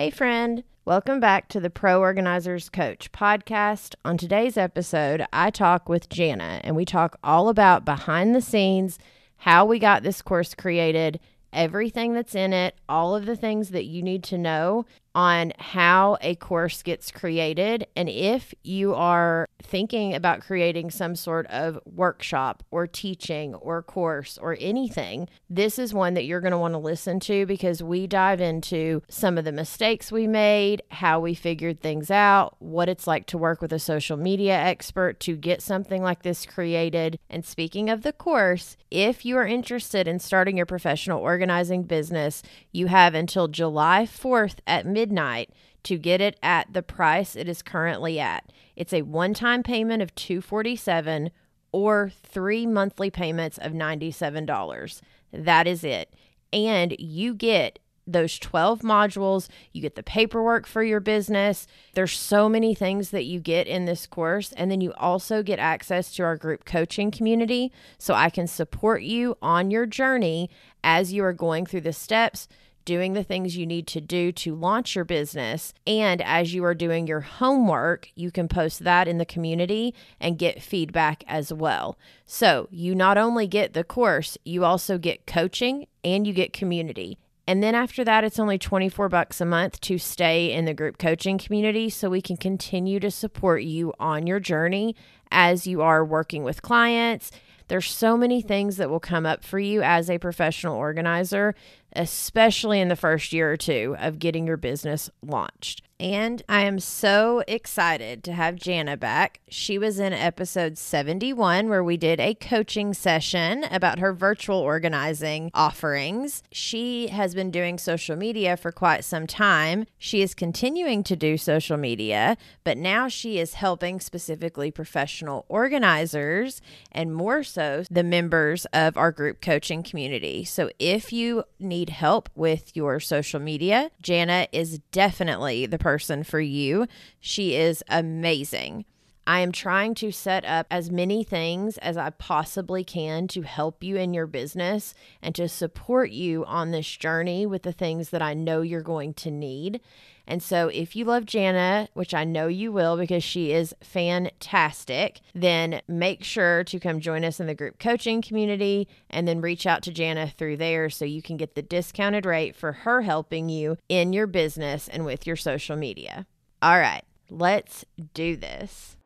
Hey friend, welcome back to the Pro Organizers Coach podcast. On today's episode, I talk with Jana and we talk all about behind the scenes, how we got this course created, everything that's in it, all of the things that you need to know on how a course gets created. And if you are thinking about creating some sort of workshop or teaching or course or anything, this is one that you're going to want to listen to because we dive into some of the mistakes we made, how we figured things out, what it's like to work with a social media expert to get something like this created. And speaking of the course, if you are interested in starting your professional organizing business, you have until July 4th at midnight to get it at the price it is currently at. It's a one-time payment of $247 or 3 monthly payments of $97. That is it. And you get those 12 modules, you get the paperwork for your business. There's so many things that you get in this course. And then you also get access to our group coaching community so I can support you on your journey as you are going through the steps, doing the things you need to do to launch your business. And as you are doing your homework, you can post that in the community and get feedback as well. So you not only get the course, you also get coaching and you get community. And then after that, it's only $24 a month to stay in the group coaching community so we can continue to support you on your journey as you are working with clients. There's so many things that will come up for you as a professional organizer, especially in the first year or two of getting your business launched. And I am so excited to have Jana back. She was in episode 71 where we did a coaching session about her virtual organizing offerings. She has been doing social media for quite some time. She is continuing to do social media, but now she is helping specifically professional organizers and more so the members of our group coaching community. So if you need help with your social media, Jana is definitely the person for you. She is amazing. I am trying to set up as many things as I possibly can to help you in your business and to support you on this journey with the things that I know you're going to need. And so if you love Jana, which I know you will because she is fantastic, then make sure to come join us in the group coaching community and then reach out to Jana through there so you can get the discounted rate for her helping you in your business and with your social media. All right, let's do this.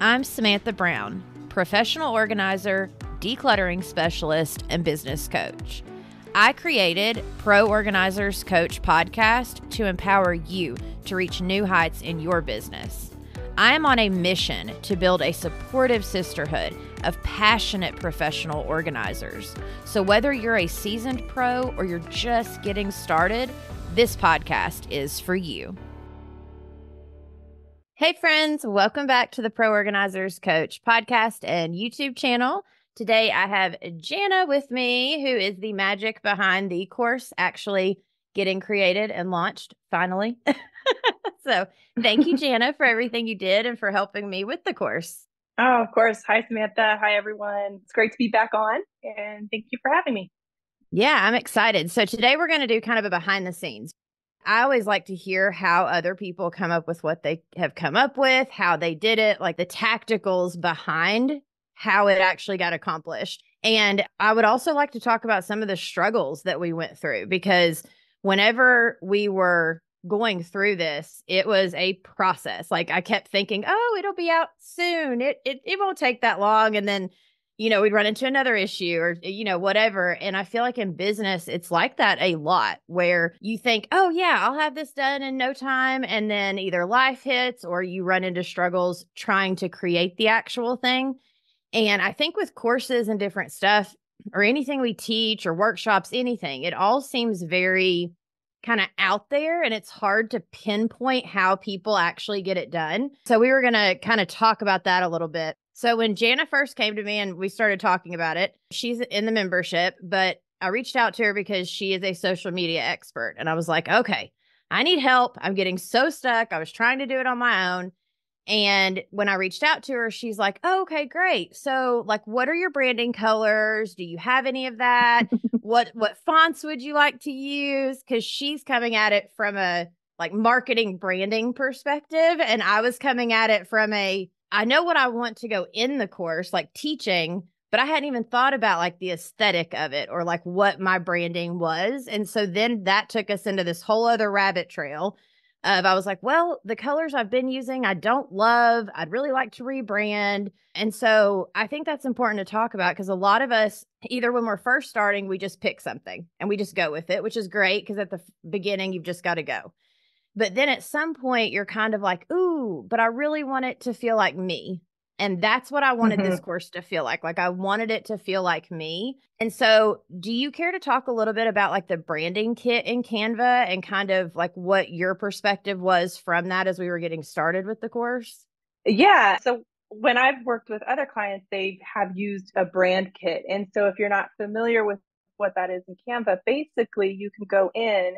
I'm Samantha Brown, professional organizer, decluttering specialist, and business coach. I created Pro Organizers Coach podcast to empower you to reach new heights in your business. I am on a mission to build a supportive sisterhood of passionate professional organizers. So whether you're a seasoned pro or you're just getting started, this podcast is for you. Hey friends, welcome back to the Pro Organizers Coach podcast and YouTube channel. Today I have Jana with me, who is the magic behind the course actually getting created and launched finally. So thank you, Jana, for everything you did and for helping me with the course. Oh, of course. Hi, Samantha. Hi, everyone. It's great to be back on, and thank you for having me. Yeah, I'm excited. So today we're going to do kind of a behind the scenes. I always like to hear how other people come up with what they have come up with, how they did it, like the tacticals behind how it actually got accomplished. And I would also like to talk about some of the struggles that we went through, because whenever we were going through this, it was a process. Like I kept thinking, oh, it'll be out soon. It won't take that long. And then we'd run into another issue or, whatever. And I feel like in business, it's like that a lot where you think, oh yeah, I'll have this done in no time. And then either life hits or you run into struggles trying to create the actual thing. And I think with courses and different stuff or anything we teach or workshops, anything, it all seems very kind of out there and it's hard to pinpoint how people actually get it done. So we were going to kind of talk about that a little bit. So when Jana first came to me and we started talking about it, she's in the membership, but I reached out to her because she is a social media expert. And I was like, okay, I need help. I'm getting so stuck. I was trying to do it on my own. And when I reached out to her, she's like, oh, okay, great. So like, what are your branding colors? Do you have any of that? What fonts would you like to use? Because she's coming at it from a like marketing branding perspective. And I was coming at it from I know what I want to go in the course, like teaching, but I hadn't even thought about like the aesthetic of it or like what my branding was. And so then that took us into this whole other rabbit trail of I was like, well, the colors I've been using, I don't love. I'd really like to rebrand. And so I think that's important to talk about because a lot of us, either when we're first starting, we just pick something and we just go with it, which is great because at the beginning, you've just got to go. But then at some point, you're kind of like, ooh, but I really want it to feel like me. And that's what I wanted this course to feel like. Like I wanted it to feel like me. And so do you care to talk a little bit about like the branding kit in Canva and kind of like what your perspective was from that as we were getting started with the course? Yeah. So when I've worked with other clients, they have used a brand kit. And so if you're not familiar with what that is in Canva, basically you can go in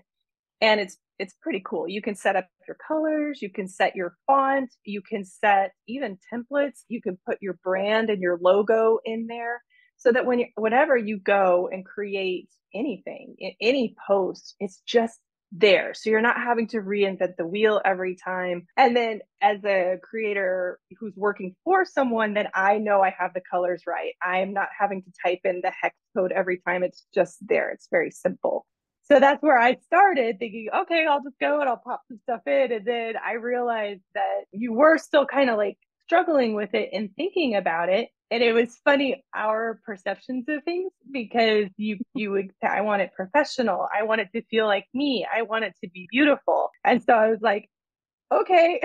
and it's pretty cool. You can set up your colors, you can set your font, you can set even templates, you can put your brand and your logo in there so that whenever you go and create anything, any post, it's just there. So you're not having to reinvent the wheel every time. And then as a creator who's working for someone, then I know I have the colors right. I'm not having to type in the hex code every time. It's just there. It's very simple. So that's where I started thinking, okay, I'll just go and I'll pop some stuff in. And then I realized that you were still kind of like struggling with it and thinking about it. And it was funny, our perceptions of things, because you would say, I want it professional. I want it to feel like me. I want it to be beautiful. And so I was like, okay.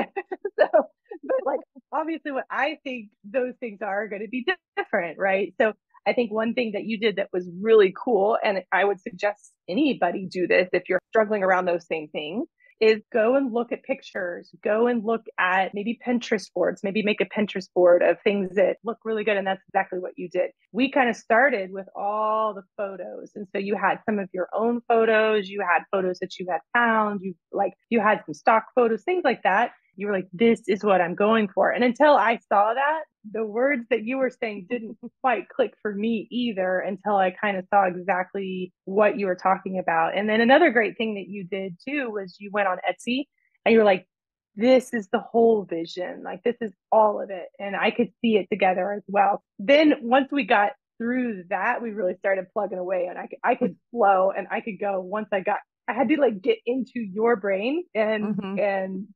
So, but like, obviously what I think those things are going to be different, right? So I think one thing that you did that was really cool, and I would suggest anybody do this if you're struggling around those same things, is go and look at pictures, go and look at maybe Pinterest boards, maybe make a Pinterest board of things that look really good. And that's exactly what you did. We kind of started with all the photos. And so you had some of your own photos, you had photos that you had found, you had some stock photos, things like that. You were like, this is what I'm going for. And until I saw that, the words that you were saying didn't quite click for me either until I kind of saw exactly what you were talking about. And then another great thing that you did too was you went on Etsy and you were like, this is the whole vision. Like, this is all of it. And I could see it together as well. Then once we got through that, we really started plugging away and I could flow and I could go once I had to like get into your brain and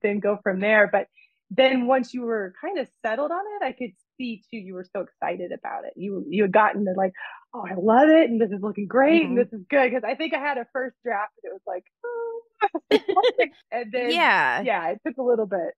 then go from there. But then once you were kind of settled on it, I could see too you were so excited about it. You had gotten to like, oh, I love it, and this is looking great, and this is good. Because I think I had a first draft, and it was like, oh. And then Yeah. yeah, it took a little bit.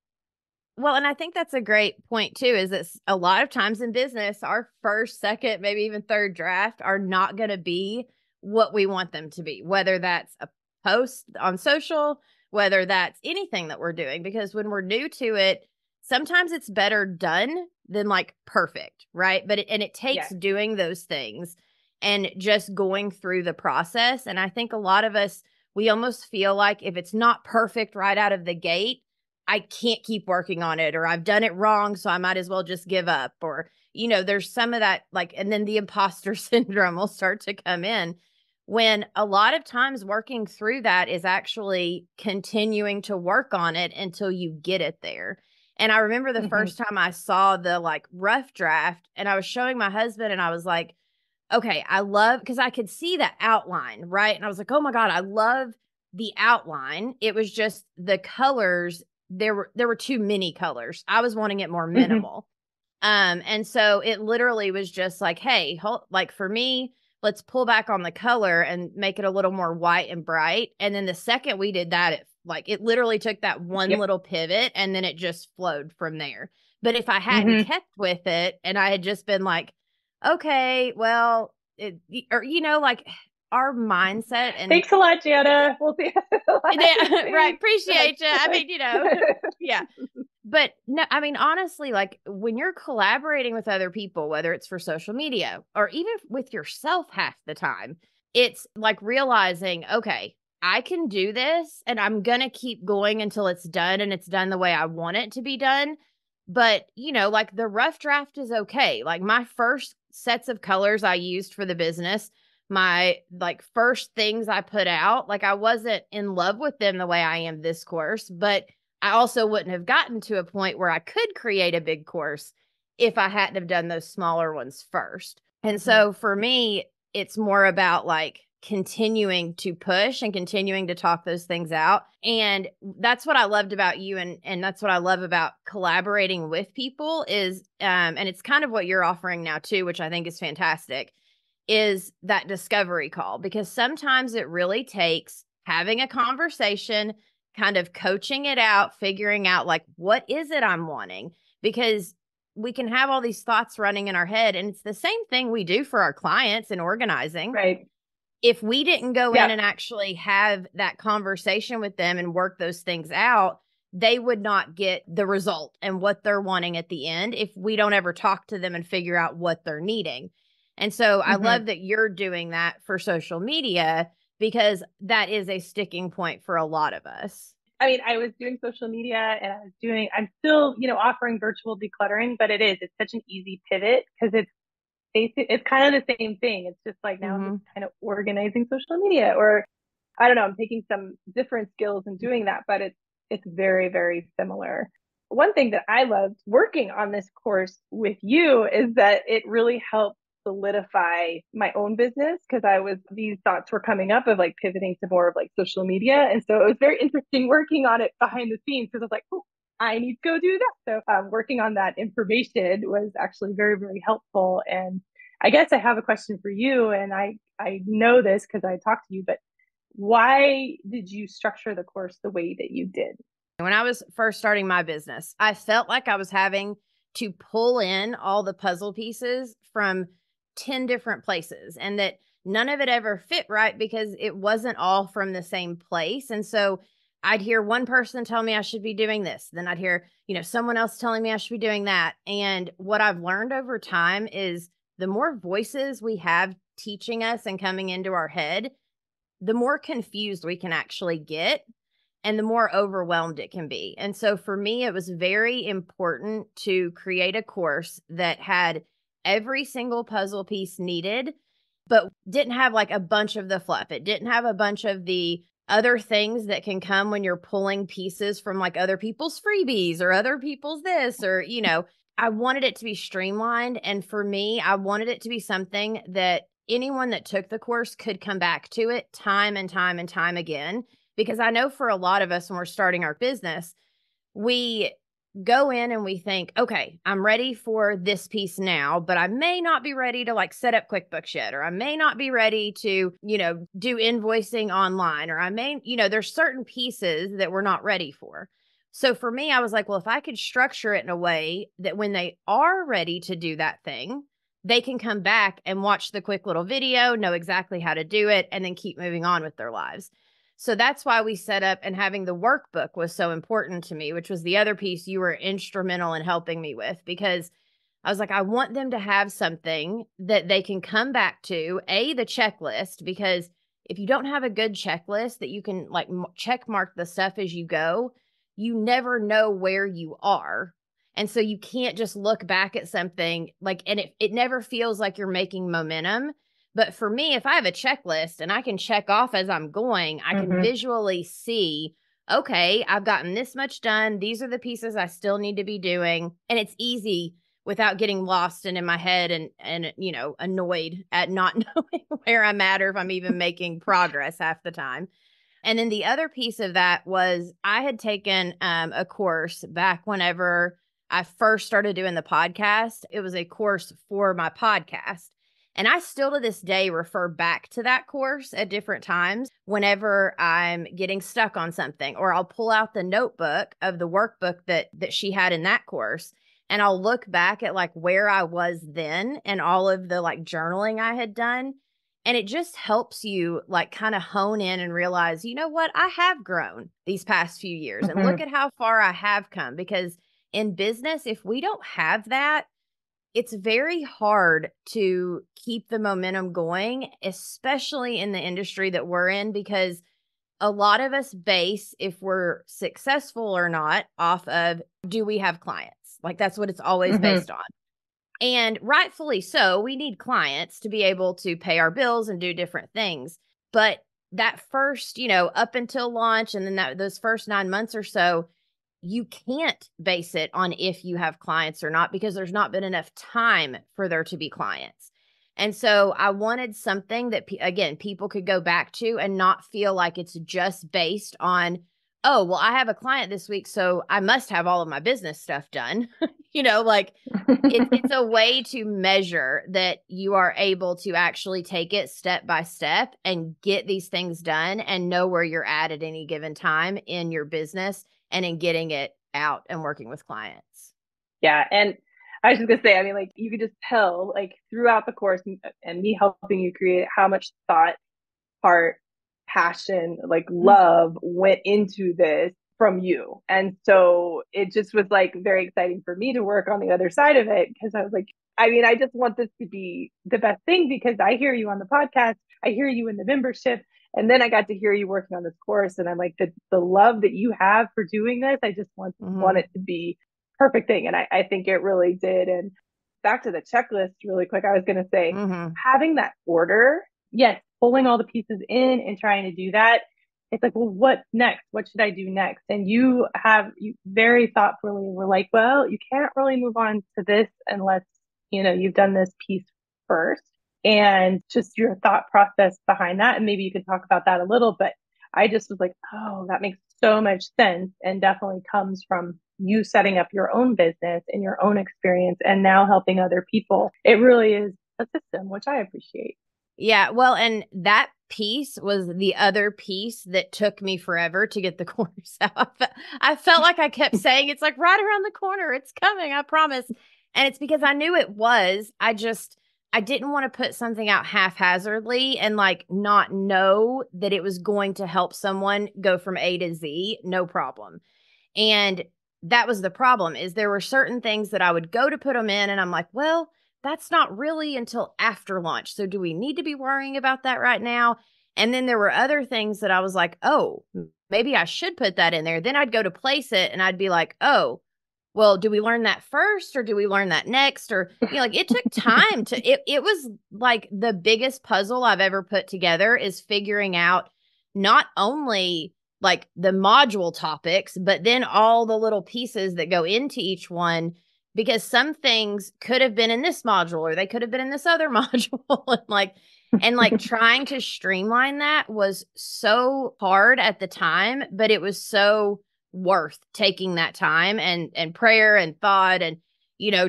Well, and I think that's a great point too, is that a lot of times in business, our first, second, maybe even third draft are not going to be what we want them to be, whether that's a post on social, whether that's anything that we're doing, because when we're new to it, sometimes it's better done than like perfect, right? But it takes Yes. doing those things and just going through the process. And I think a lot of us, we almost feel like if it's not perfect right out of the gate, I can't keep working on it, or I've done it wrong, so I might as well just give up. Or, there's some of that, like, and then the imposter syndrome will start to come in when a lot of times working through that is actually continuing to work on it until you get it there. And I remember the first time I saw the like rough draft and I was showing my husband and I was like, okay, I love, because I could see the outline, right? And I was like, oh my God, I love the outline. It was just the colors. There were too many colors. I was wanting it more minimal. And so it literally was just like, hey, like for me, let's pull back on the color and make it a little more white and bright. And then the second we did that, it literally took that one Yep. little pivot and then it just flowed from there. But if I hadn't kept with it and I had just been like, okay, well, like our mindset and Thanks a lot, Jana. We'll see. right. Appreciate you. I mean, yeah. But no, I mean, honestly, like when you're collaborating with other people, whether it's for social media or even with yourself half the time, it's like realizing, okay, I can do this and I'm going to keep going until it's done and it's done the way I want it to be done. But, like the rough draft is okay. Like my first sets of colors I used for the business, my like first things I put out, like I wasn't in love with them the way I am this course, but I also wouldn't have gotten to a point where I could create a big course if I hadn't have done those smaller ones first. And so for me, it's more about like continuing to push and continuing to talk those things out. And that's what I loved about you. And that's what I love about collaborating with people is, and it's kind of what you're offering now too, which I think is fantastic, is that discovery call, because sometimes it really takes having a conversation, kind of coaching it out, figuring out like, what is it I'm wanting? Because we can have all these thoughts running in our head. And it's the same thing we do for our clients in organizing. Right. If we didn't go in and actually have that conversation with them and work those things out, they would not get the result and what they're wanting at the end if we don't ever talk to them and figure out what they're needing. And so I love that you're doing that for social media, because that is a sticking point for a lot of us. I mean, I was doing social media and I'm still, offering virtual decluttering, but it's such an easy pivot because it's kind of the same thing. It's just like now I'm just kind of organizing social media, or I don't know, I'm taking some different skills and doing that, but it's very, very similar. One thing that I loved working on this course with you is that it really helped solidify my own business, because these thoughts were coming up of like pivoting to more of like social media. And so it was very interesting working on it behind the scenes, because I was like, oh, I need to go do that. So working on that information was actually very, very helpful. And I guess I have a question for you, and I know this because I talked to you, but why did you structure the course the way that you did? When I was first starting my business, I felt like I was having to pull in all the puzzle pieces from 10 different places, and that none of it ever fit right because it wasn't all from the same place. And so I'd hear one person tell me I should be doing this. Then I'd hear, someone else telling me I should be doing that. And what I've learned over time is the more voices we have teaching us and coming into our head, the more confused we can actually get and the more overwhelmed it can be. And so for me, it was very important to create a course that had every single puzzle piece needed, but didn't have like a bunch of the fluff. It didn't have a bunch of the other things that can come when you're pulling pieces from like other people's freebies or other people's this, or, I wanted it to be streamlined. And for me, I wanted it to be something that anyone that took the course could come back to it time and time and time again. Because I know for a lot of us, when we're starting our business, we go in and we think, okay, I'm ready for this piece now, but I may not be ready to like set up QuickBooks yet, or I may not be ready to, do invoicing online, or I may, there's certain pieces that we're not ready for. So for me, I was like, well, if I could structure it in a way that when they are ready to do that thing, they can come back and watch the quick little video, know exactly how to do it, and then keep moving on with their lives. So that's why we set up, and having the workbook was so important to me, which was the other piece you were instrumental in helping me with, because I was like, I want them to have something that they can come back to, the checklist, because if you don't have a good checklist that you can like check mark the stuff as you go, you never know where you are. And so you can't just look back at something like, and it never feels like you're making momentum. But for me, if I have a checklist and I can check off as I'm going, I can visually see, okay, I've gotten this much done. These are the pieces I still need to be doing. And it's easy without getting lost and in my head and annoyed at not knowing where I'm at or if I'm even making progress half the time. And then the other piece of that was I had taken a course back whenever I first started doing the podcast. It was a course for my podcast. And I still to this day refer back to that course at different times whenever I'm getting stuck on something, or I'll pull out the notebook of the workbook that she had in that course. And I'll look back at like where I was then and all of the like journaling I had done. And it just helps you like kind of hone in and realize, you know what, I have grown these past few years and look at how far I have come. Because in business, if we don't have that, it's very hard to keep the momentum going, especially in the industry that we're in, because a lot of us base if we're successful or not off of, do we have clients? Like that's what it's always Mm-hmm. based on. And rightfully so, we need clients to be able to pay our bills and do different things. But that first, up until launch and then those first 9 months or so, you can't base it on if you have clients or not because there's not been enough time for there to be clients. And so I wanted something that, again, people could go back to and not feel like it's just based on, oh, well, I have a client this week, so I must have all of my business stuff done. Like it's a way to measure that you are able to actually take it step by step and get these things done and know where you're at any given time in your business and in getting it out and working with clients. Yeah. And I was just gonna say, I mean, like you could just tell, like throughout the course and me helping you create how much thought, heart, passion, like love went into this from you. And so it just was like very exciting for me to work on the other side of it because I was like, I mean, I just want this to be the best thing because I hear you on the podcast, I hear you in the membership, and then I got to hear you working on this course. And I'm like, the love that you have for doing this, I just want it to be perfect thing. And I think it really did. And back to the checklist really quick, I was going to say having that order, yes, pulling all the pieces in and trying to do that. It's like, well, what's next? What should I do next? And you very thoughtfully were like, well, you can't really move on to this unless, you've done this piece first and just your thought process behind that. And maybe you could talk about that a little, but I just was like, oh, that makes so much sense and definitely comes from you setting up your own business and your own experience and now helping other people. It really is a system, which I appreciate. Yeah, well, and that piece was the other piece that took me forever to get the course out. I felt like I kept saying, it's like right around the corner. It's coming, I promise. And it's because I knew it was. I didn't want to put something out haphazardly and like not know that it was going to help someone go from A to Z, no problem. And that was the problem is there were certain things that I would go to put them in and I'm like, well, that's not really until after launch. So do we need to be worrying about that right now? And then there were other things that I was like, oh, maybe I should put that in there. Then I'd go to place it and I'd be like, oh, well, do we learn that first or do we learn that next? Or, like it took time it was like the biggest puzzle I've ever put together is figuring out not only like the module topics, but then all the little pieces that go into each one because some things could have been in this module or they could have been in this other module and like trying to streamline that was so hard at the time, but it was so worth taking that time and prayer and thought and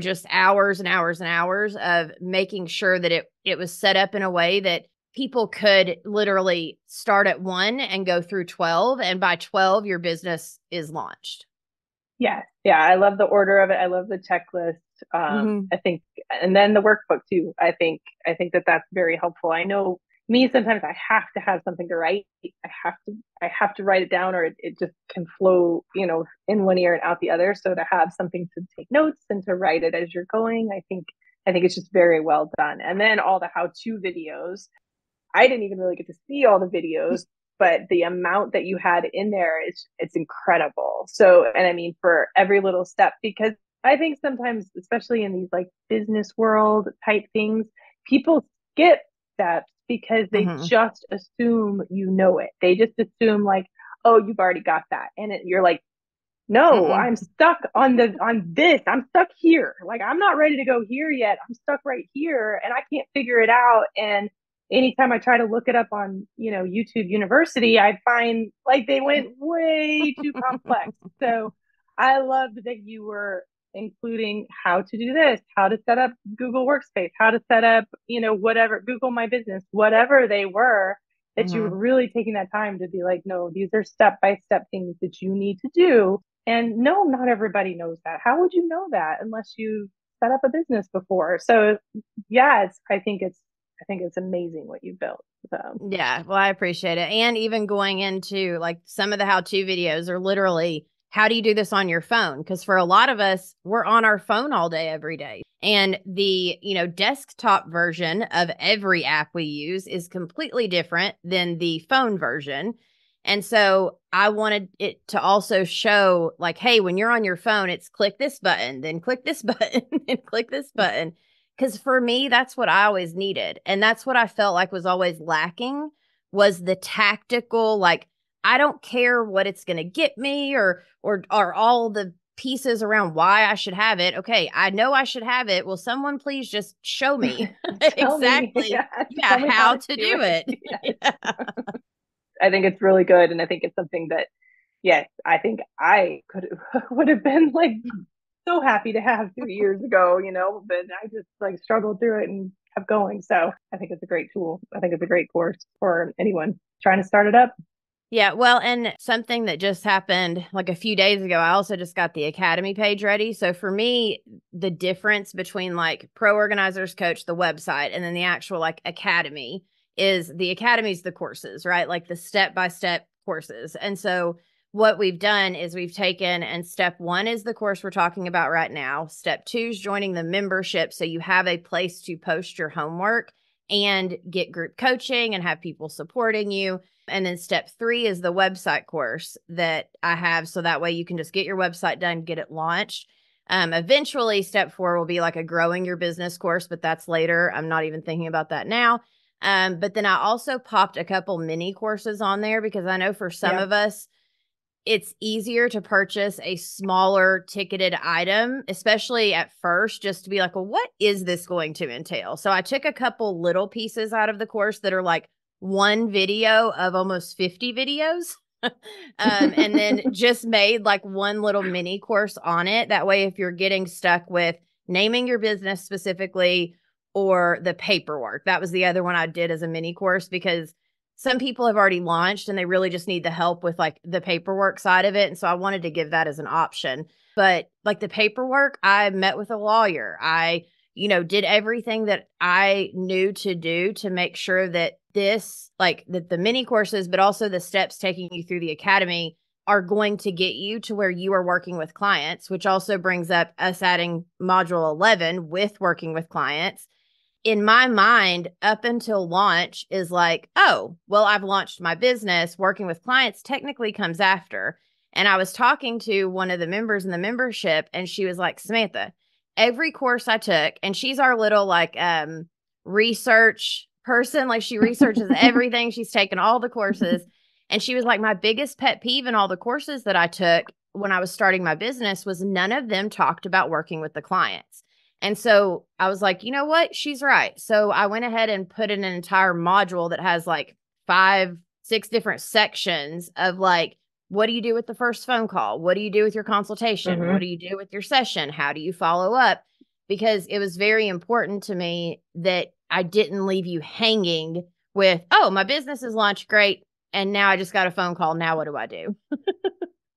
just hours and hours and hours of making sure that it was set up in a way that people could literally start at 1 and go through 12 and by 12 your business is launched. Yes. Yeah. I love the order of it. I love the checklist. I think, and then the workbook too. I think that that's very helpful. I know me, sometimes I have to have something to write. I have to write it down or it just can flow, in one ear and out the other. So to have something to take notes and to write it as you're going, I think it's just very well done. And then all the how-to videos. I didn't even really get to see all the videos, but the amount that you had in there is it's incredible. So, and I mean for every little step, because I think sometimes, especially in these like business world type things, people skip steps because they just assume you know it. They just assume like, oh, you've already got that. And you're like, no, I'm stuck on this. I'm stuck here. Like I'm not ready to go here yet. I'm stuck right here and I can't figure it out. And anytime I try to look it up on, YouTube University, I find like they went way too complex. So I loved that you were including how to do this, how to set up Google Workspace, how to set up, whatever, Google My Business, whatever they were, that you were really taking that time to be like, no, these are step-by-step things that you need to do. And no, not everybody knows that. How would you know that unless you set up a business before? So yeah, I think it's amazing what you built. So Yeah, well, I appreciate it. And even going into like some of the how-to videos are literally how do you do this on your phone? Because for a lot of us, we're on our phone all day, every day. And the, desktop version of every app we use is completely different than the phone version. And so I wanted it to also show like, hey, when you're on your phone, it's click this button, then click this button, and click this button. Because for me, that's what I always needed. And that's what I felt like was always lacking was the tactical, like, I don't care what it's going to get me or all the pieces around why I should have it. Okay, I know I should have it. Will someone please just show me Tell me, exactly, tell me how how to to do do it. it? Yes. Yeah. I think it's really good. And I think it's something that, yes, I think I could would have been like so happy to have 2 years ago, but I just like struggled through it and kept going. So I think it's a great tool. I think it's a great course for anyone trying to start it up. Yeah, well, and something that just happened like a few days ago, I also just got the Academy page ready. So for me, the difference between like Pro Organizers Coach, the website, and then the actual like Academy is the Academy's the courses, right? Like the step-by-step courses. And so what we've done is we've taken, and step 1 is the course we're talking about right now. Step 2 is joining the membership. So you have a place to post your homework and get group coaching and have people supporting you. And then step 3 is the website course that I have. So that way you can just get your website done, get it launched. Eventually, step 4 will be like a growing your business course, but that's later. I'm not even thinking about that now. But then I also popped a couple mini courses on there because I know for some Yeah. of us, it's easier to purchase a smaller ticketed item, especially at first, just to be like, well, what is this going to entail? So I took a couple little pieces out of the course that are like one video of almost 50 videos. And then just made like one little mini course on it. That way, if you're getting stuck with naming your business specifically or the paperwork, that was the other one I did as a mini course because some people have already launched and they really just need the help with like the paperwork side of it. And so I wanted to give that as an option. But like the paperwork, I met with a lawyer. I, did everything that I knew to do to make sure that this, like that the mini courses, but also the steps taking you through the academy are going to get you to where you are working with clients, which also brings up us adding module 11 with working with clients. In my mind, up until launch is like, oh, well, I've launched my business. Working with clients technically comes after. And I was talking to one of the members in the membership, and she was like, Samantha, every course I took, and she's our little like research person, like she researches everything. She's taken all the courses. And she was like, my biggest pet peeve in all the courses that I took when I was starting my business was none of them talked about working with the clients. And so I was like, you know what? She's right. So I went ahead and put in an entire module that has like 5, 6 different sections of like, what do you do with the first phone call? What do you do with your consultation? Mm-hmm. What do you do with your session? How do you follow up? Because it was very important to me that I didn't leave you hanging with, oh, my business is launched. Great. And now I just got a phone call. Now what do I do?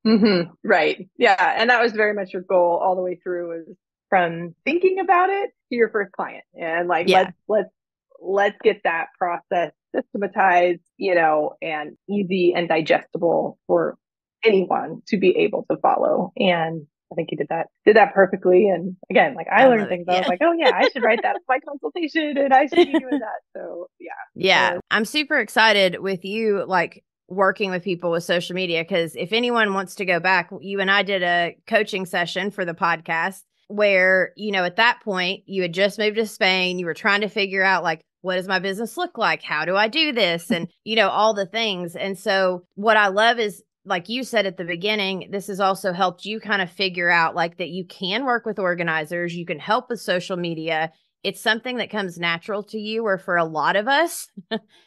Mm-hmm. Right. Yeah. And that was very much your goal all the way through is from thinking about it to your first client. And like Yeah. let's get that process systematized, and easy and digestible for anyone to be able to follow. And I think you did that perfectly. And again, like I I learned love it. things. I was Yeah. like, oh yeah, I should write that as my consultation and I should be doing that. So Yeah, yeah. I'm super excited with you, like working with people with social media. Because if anyone wants to go back, you and I did a coaching session for the podcast where, at that point, you had just moved to Spain. You were trying to figure out, like, what does my business look like? How do I do this? And, all the things. And so, what I love is, like you said at the beginning, this has also helped you kind of figure out, like, that you can work with organizers, you can help with social media. It's something that comes natural to you, or for a lot of us,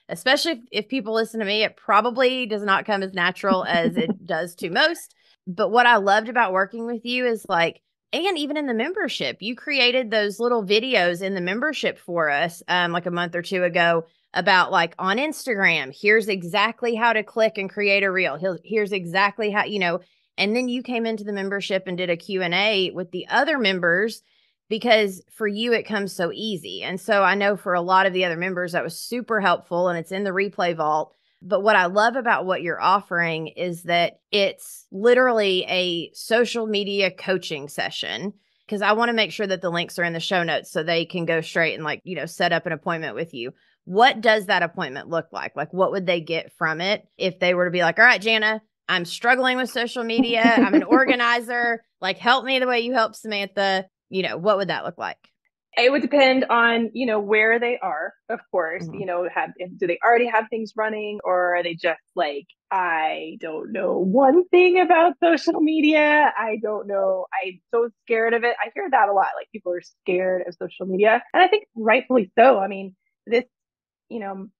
especially if people listen to me, it probably does not come as natural as it does to most. But what I loved about working with you is like, and even in the membership, you created those little videos in the membership for us like a month or two ago about like on Instagram, here's exactly how to click and create a reel. Here's exactly how, and then you came into the membership and did a Q&A with the other members because for you, it comes so easy. And so I know for a lot of the other members, that was super helpful and it's in the replay vault. But what I love about what you're offering is that it's literally a social media coaching session because I want to make sure that the links are in the show notes so they can go straight and like, set up an appointment with you. what does that appointment look like? Like, what would they get from it if they were to be like, all right, Jana, I'm struggling with social media. I'm an organizer. Like, help me the way you help Samantha. What would that look like? It would depend on, where they are, of course, Mhm. do they already have things running, or are they just like, I don't know one thing about social media. I don't know. I'm so scared of it. I hear that a lot. Like people are scared of social media. And I think rightfully so. I mean, this,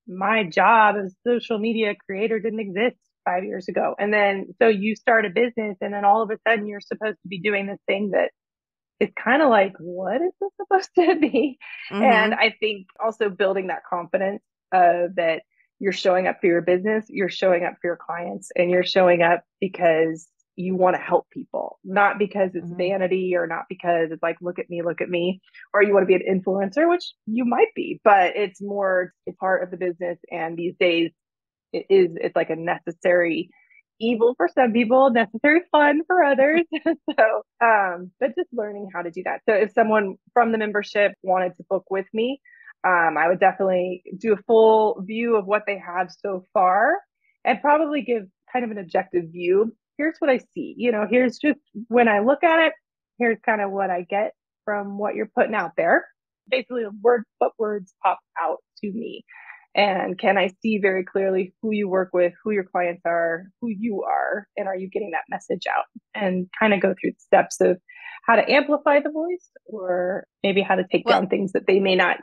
my job as a social media creator didn't exist 5 years ago. And then so you start a business and then all of a sudden you're supposed to be doing this thing that it's kind of like, what is this supposed to be? And Mhm. I think also building that confidence that you're showing up for your business, you're showing up for your clients, and you're showing up because you want to help people, not because it's Mhm. vanity or not because it's like, look at me, or you want to be an influencer, which you might be, but it's more a part of the business. And these days, it's like a necessary evil for some people, necessary fun for others. So but just learning how to do that. So if someone from the membership wanted to book with me, I would definitely do a full view of what they have so far and probably give kind of an objective view. Here's what I see, here's just when I look at it, here's kind of what I get from what you're putting out there. Basically, what words pop out to me, and can I see very clearly who you work with, who your clients are, who you are, and are you getting that message out? And kind of go through the steps of how to amplify the voice, or maybe how to take Well, down things that they may not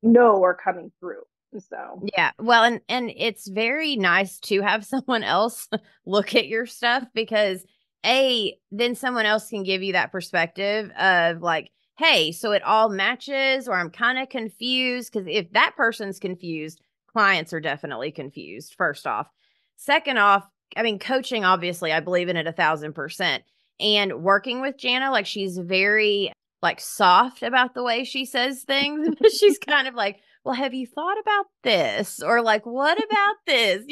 know are coming through. So yeah. Well, and it's very nice to have someone else look at your stuff because then someone else can give you that perspective of like, hey, so it all matches, or I'm kind of confused. Because if that person's confused, clients are definitely confused, first off. Second off, I mean, coaching, obviously, I believe in it 1,000%. And working with Jana, like she's very like soft about the way she says things. She's kind of like, well, have you thought about this? Or like, what about this?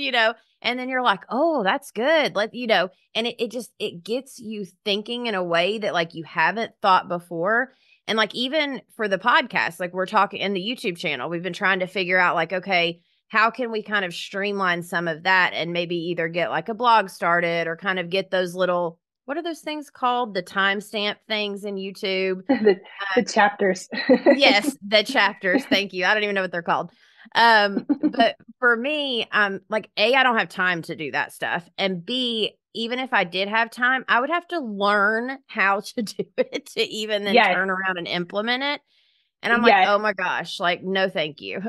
And then you're like, oh, that's good. And it gets you thinking in a way that like you haven't thought before. And like, even for the podcast, like we're talking in the YouTube channel, we've been trying to figure out like, okay, how can we kind of streamline some of that and maybe either get like a blog started or kind of get those little, what are those things called? The timestamp things in YouTube. the chapters. Yes, the chapters. Thank you. I don't even know what they're called. But for me, like I don't have time to do that stuff. And B, even if I did have time, I would have to learn how to do it to even then Yes, turn around and implement it. And I'm like, yes, oh my gosh, like no thank you.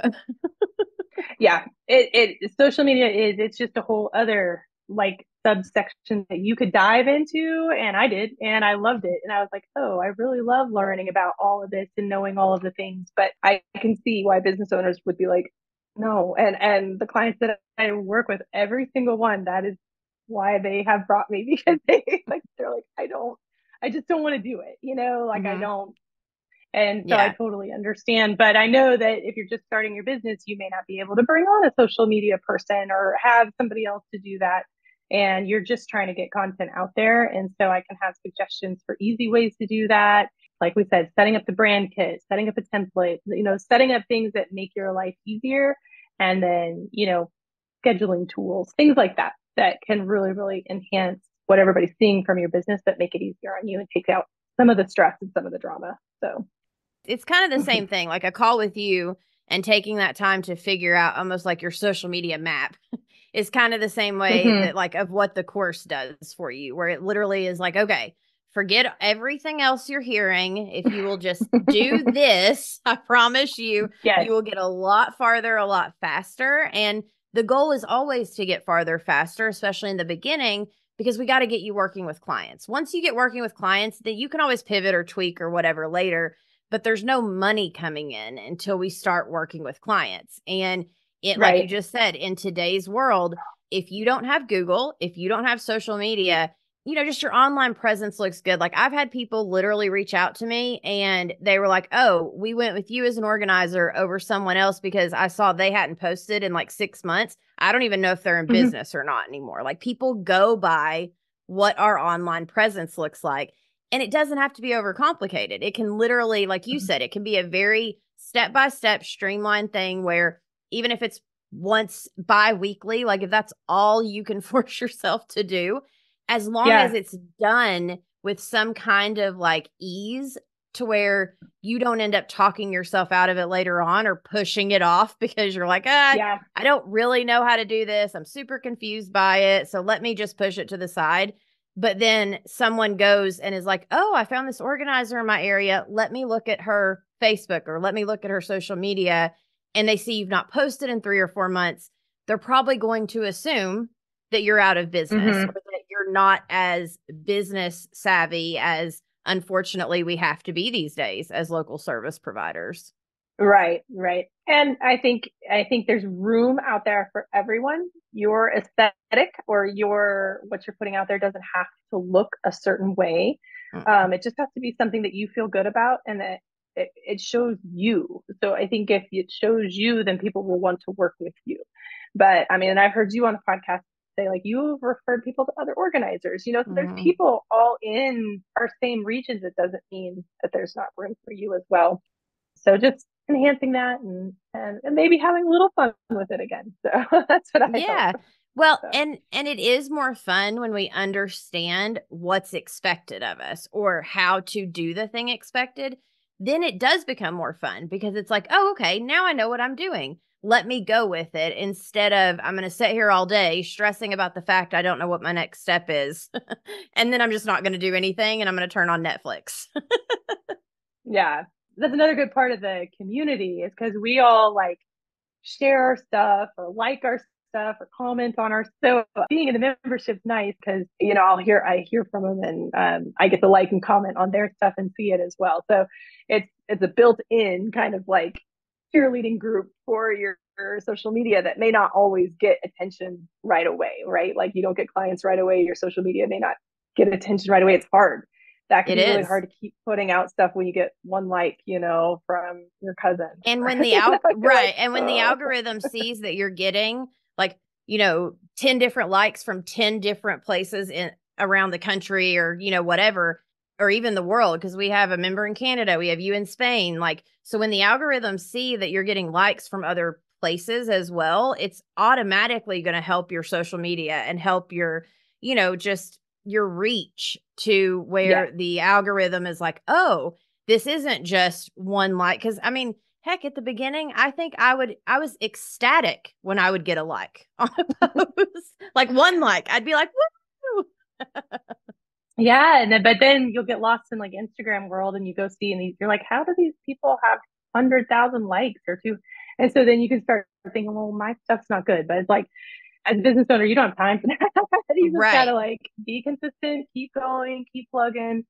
yeah. It social media it's just a whole other like subsection that you could dive into, and I did, and I loved it, and I was like, oh, I really love learning about all of this and knowing all of the things. But I can see why business owners would be like, no. And the clients that I work with, every single one, that is why they have brought me, because they're like, I just don't want to do it, like I Hmm. don't. And so I Yeah. totally understand. But I know that if you're just starting your business, you may not be able to bring on a social media person or have somebody else to do that. And you're just trying to get content out there. And so I can have suggestions for easy ways to do that. Like we said, setting up the brand kit, setting up a template, setting up things that make your life easier. And then, scheduling tools, things like that, that can really, really enhance what everybody's seeing from your business, but make it easier on you and take out some of the stress and some of the drama. So It's kind of the same thing, like a call with you and taking that time to figure out almost like your social media map is kind of the same way mm-hmm. that like of what the course does for you, where it literally is like, okay, forget everything else you're hearing. If you will just do this, I promise you, Yes, you will get a lot farther, a lot faster. And the goal is always to get farther faster, especially in the beginning, because we got to get you working with clients. Once you get working with clients, then you can always pivot or tweak or whatever later, but there's no money coming in until we start working with clients. And it, like you right. just said, in today's world, if you don't have Google, if you don't have social media, just your online presence looks good. Like I've had people literally reach out to me and they were like, oh, we went with you as an organizer over someone else because I saw they hadn't posted in like 6 months. I don't even know if they're in Mm-hmm. business or not anymore. Like people go by what our online presence looks like. And it doesn't have to be overcomplicated. It can literally, like you said, it can be a very step by step streamlined thing where even if it's once bi-weekly, like if that's all you can force yourself to do, as long as Yeah. it's done with some kind of like ease to where you don't end up talking yourself out of it later on or pushing it off because you're like, Yeah. I don't really know how to do this. I'm super confused by it. So let me just push it to the side. But then someone goes and is like, oh, I found this organizer in my area. Let me look at her Facebook or let me look at her social media. And they see you've not posted in 3 or 4 months. They're probably going to assume that you're out of business or Hmm. that you're not as business savvy as unfortunately we have to be these days as local service providers. Right, right. And I think there's room out there for everyone. Your aesthetic or your what you're putting out there doesn't have to look a certain way. Mm. It just has to be something that you feel good about and that it shows you. So I think if it shows you, then people will want to work with you. But I mean, and I've heard you on the podcast say like you've referred people to other organizers, so there's Mm-hmm. people all in our same regions. It doesn't mean that there's not room for you as well. So just enhancing that and maybe having a little fun with it again. So that's what I hope. Yeah. Well, So and it is more fun when we understand what's expected of us or how to do the thing expected. Then it does become more fun because it's like, oh, okay, now I know what I'm doing. Let me go with it instead of I'm going to sit here all day stressing about the fact I don't know what my next step is. And then I'm just not going to do anything and I'm going to turn on Netflix. yeah, that's another good part of the community is because we all like share our stuff or like our stuff or comment on our so being in the membership's nice because I hear from them and I get to like and comment on their stuff and see it as well. So it's a built-in kind of like cheerleading group for your social media that may not always get attention right away, right? Like you don't get clients right away, your social media may not get attention right away. It's hard. That could It be really is. hard to keep putting out stuff when you get one like, from your cousin. And Or, when the you're like, right, and when the oh. algorithm sees that you're getting like, 10 different likes from 10 different places in around the country or, whatever, or even the world, because we have a member in Canada, we have you in Spain. Like, so when the algorithms see that you're getting likes from other places as well, it's automatically going to help your social media and help your, just your reach to Yes. where the algorithm is like, oh, this isn't just one like, because I mean, heck, at the beginning, I think I was ecstatic when I would get a like on a post, like one like, I'd be like, woo. Yeah, but then you'll get lost in like Instagram world and you go see and you're like, how do these people have 100,000 likes or two? And so then you can start thinking, well, my stuff's not good. But it's like, as a business owner, you don't have time for that. You just gotta Right. like be consistent, keep going, keep plugging,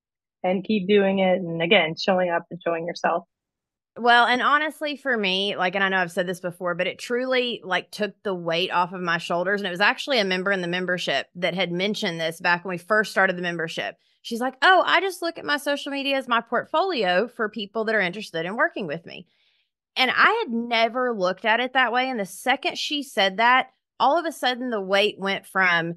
and keep doing it. And again, showing up and showing yourself. Well, and honestly, for me, like, and I know I've said this before, but it truly like took the weight off of my shoulders. And it was actually a member in the membership that had mentioned this back when we first started the membership. She's like, oh, I just look at my social media as my portfolio for people that are interested in working with me. And I had never looked at it that way. And the second she said that, all of a sudden the weight went from,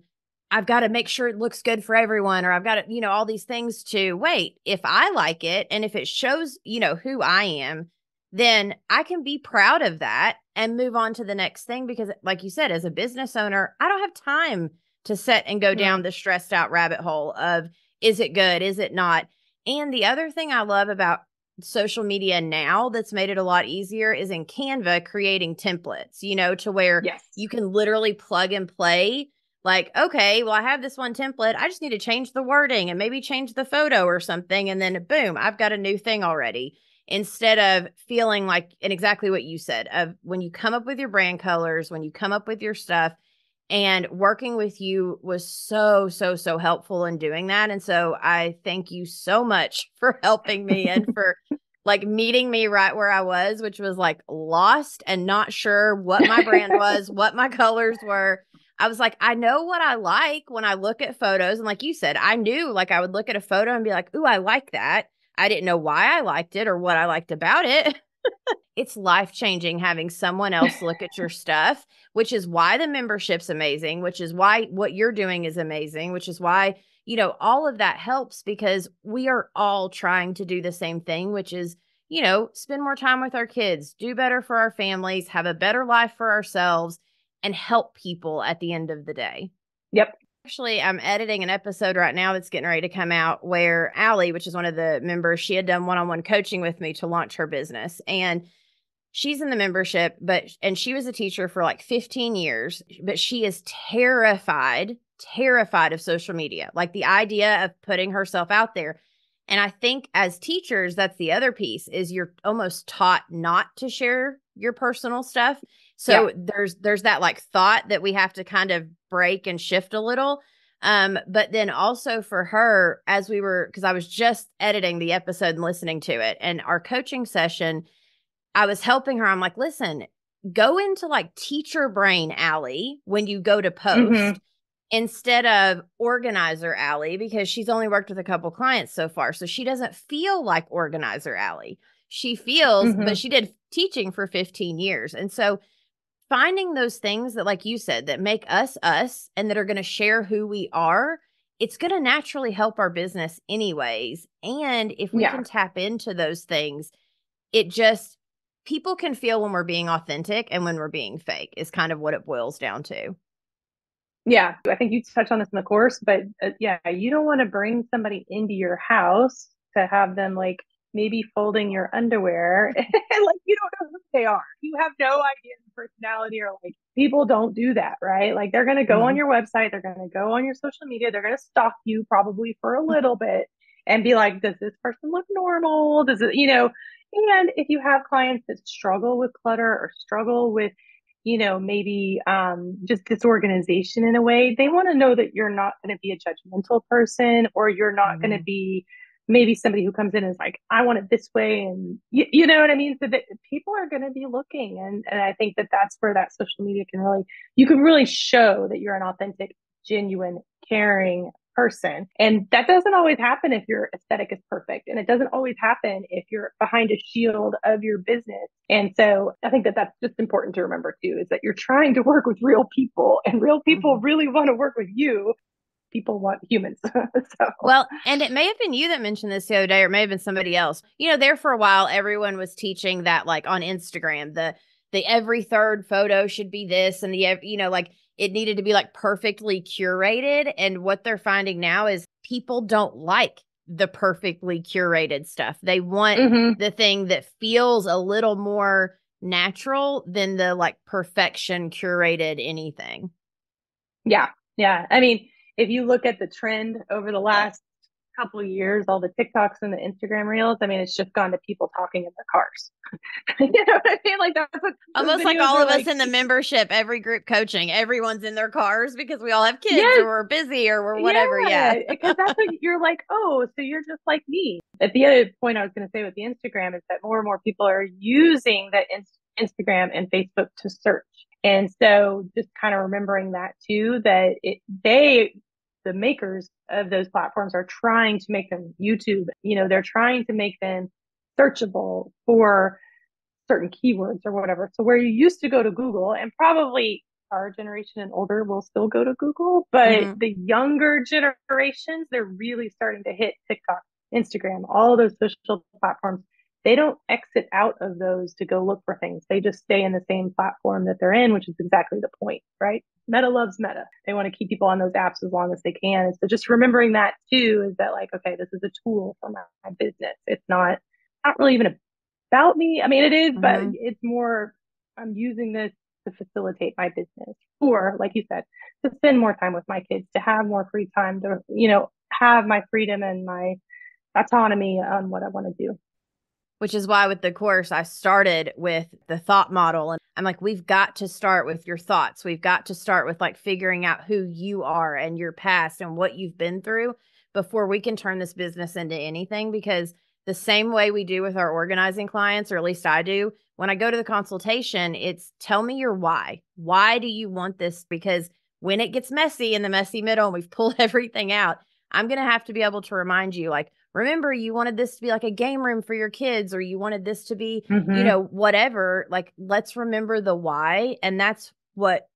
I've got to make sure it looks good for everyone, or I've got to, all these things to wait. If I like it and if it shows, who I am, then I can be proud of that and move on to the next thing. Because, like you said, as a business owner, I don't have time to sit and go down Mm. the stressed out rabbit hole of is it good? Is it not? And the other thing I love about social media now that's made it a lot easier is in Canva creating templates, to where Yes. you can literally plug and play. Like, okay, well, I have this one template. I just need to change the wording and maybe change the photo or something. And then boom, I've got a new thing already. Instead of feeling like, and exactly what you said, of when you come up with your brand colors, when you come up with your stuff, and working with you was so, so, so helpful in doing that. And so I thank you so much for helping me and for like meeting me right where I was, which was like lost and not sure what my brand was, what my colors were. I was like, I know what I like when I look at photos. And like you said, I knew like I would look at a photo and be like, ooh, I like that. I didn't know why I liked it or what I liked about it. It's life changing having someone else look at your stuff, which is why the membership's amazing, which is why what you're doing is amazing, which is why, all of that helps because we are all trying to do the same thing, which is, spend more time with our kids, do better for our families, have a better life for ourselves, and help people at the end of the day. Yep. Actually, I'm editing an episode right now that's getting ready to come out where Allie, which is one of the members, she had done one-on-one coaching with me to launch her business. And she's in the membership, and she was a teacher for like 15 years, but she is terrified of social media, like the idea of putting herself out there. And I think as teachers, that's the other piece, is you're almost taught not to share your personal stuff. So Yeah. there's that like thought that we have to kind of break and shift a little. But then also for her, because I was just editing the episode and listening to it, and our coaching session, I was helping her. I'm like, listen, go into like teacher brain Allie when you go to post instead of organizer Allie, because she's only worked with a couple clients so far. So she doesn't feel like organizer Allie. She feels, but she did teaching for 15 years. And so finding those things that, like you said, that make us us and that are going to share who we are, it's going to naturally help our business anyways. And if we can tap into those things, it just, people can feel when we're being authentic and when we're being fake is kind of what it boils down to. Yeah, I think you touched on this in the course, but yeah, you don't want to bring somebody into your house to have them like maybe folding your underwear and like you don't know who they are. You have no idea the personality, or like people don't do that, right? Like they're going to go on your website, they're going to go on your social media, they're going to stalk you probably for a little bit and be like, does this person look normal? Does it, and if you have clients that struggle with clutter or struggle with maybe just disorganization in a way, they want to know that you're not going to be a judgmental person, or you're not going to be maybe somebody who comes in and is like, I want it this way. And you know what I mean? So that people are going to be looking. And I think that that's where that social media you can really show that you're an authentic, genuine, caring person. And that doesn't always happen if your aesthetic is perfect. And it doesn't always happen if you're behind a shield of your business. And so I think that that's just important to remember too, is that you're trying to work with real people, and real people really want to work with you. People want humans. Well, and it may have been you that mentioned this the other day, or it may have been somebody else. There for a while, everyone was teaching that, like on Instagram, the every third photo should be this, and like it needed to be like perfectly curated. And what they're finding now is people don't like the perfectly curated stuff. They want the thing that feels a little more natural than the like perfection curated anything. Yeah. Yeah. I mean, if you look at the trend over the last couple of years, all the TikToks and the Instagram reels, I mean, it's just gone to people talking in their cars. You know what I mean? Like that's what almost like all of us in the membership, every group coaching, everyone's in their cars because we all have kids, or we're busy, or we're whatever. Yeah. Because that's what you're like, oh, so you're just like me. At the other point I was going to say with the Instagram is that more and more people are using that Instagram and Facebook to search. And so just kind of remembering that too, that the makers of those platforms are trying to make them YouTube, they're trying to make them searchable for certain keywords or whatever. So where you used to go to Google, and probably our generation and older will still go to Google, but the younger generations, they're really starting to hit TikTok, Instagram, all of those social platforms. They don't exit out of those to go look for things. They just stay in the same platform that they're in, which is exactly the point, right? Meta loves Meta. They want to keep people on those apps as long as they can. And so just remembering that too, is that like, okay, this is a tool for my business. It's not really even about me. I mean, it is, but it's more, I'm using this to facilitate my business, or like you said, to spend more time with my kids, to have more free time, to, have my freedom and my autonomy on what I want to do. Which is why with the course, I started with the thought model. And I'm like, we've got to start with your thoughts. We've got to start with like figuring out who you are and your past and what you've been through before we can turn this business into anything. Because the same way we do with our organizing clients, or at least I do, when I go to the consultation, it's tell me your why. Why do you want this? Because when it gets messy in the messy middle and we've pulled everything out, I'm going to have to be able to remind you, like, remember, you wanted this to be like a game room for your kids, or you wanted this to be, whatever. Like, let's remember the why. And that's what,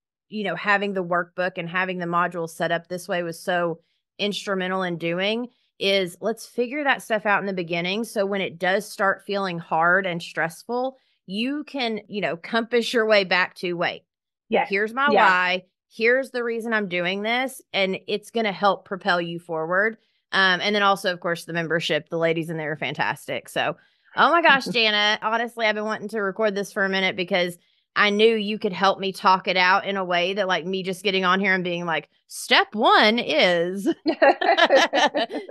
having the workbook and having the modules set up this way was so instrumental in doing. is let's figure that stuff out in the beginning. So when it does start feeling hard and stressful, you can, compass your way back to, wait, Yes. here's my Yeah. why. Here's the reason I'm doing this. And it's going to help propel you forward. And then also, of course, the membership, the ladies in there are fantastic. So, oh my gosh, Jana, honestly, I've been wanting to record this for a minute because I knew you could help me talk it out in a way that, like, me just getting on here and being like, step one is.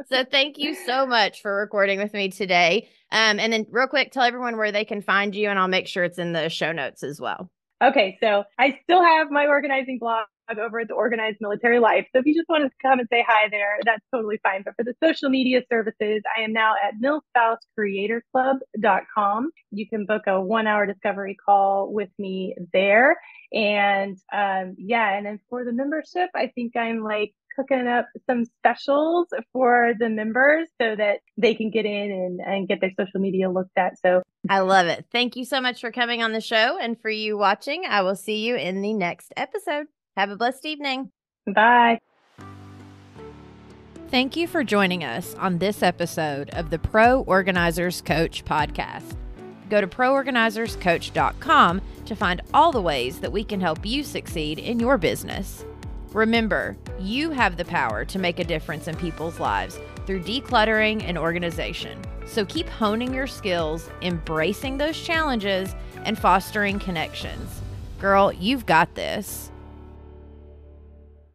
So thank you so much for recording with me today. And then real quick, tell everyone where they can find you, and I'll make sure it's in the show notes as well. Okay, so I still have my organizing blog over at the Organized Military Life. So if you just want to come and say hi there, that's totally fine. But for the social media services, I am now at millspousecreatorsclub.com. You can book a 1-hour discovery call with me there. And and then for the membership, I think I'm like cooking up some specials for the members so that they can get in and get their social media looked at. So I love it. Thank you so much for coming on the show. And for you watching, I will see you in the next episode. Have a blessed evening. bye. Thank you for joining us on this episode of the Pro Organizers Coach podcast. Go to proorganizerscoach.com to find all the ways that we can help you succeed in your business. Remember, you have the power to make a difference in people's lives through decluttering and organization. So keep honing your skills, embracing those challenges, and fostering connections. Girl, you've got this.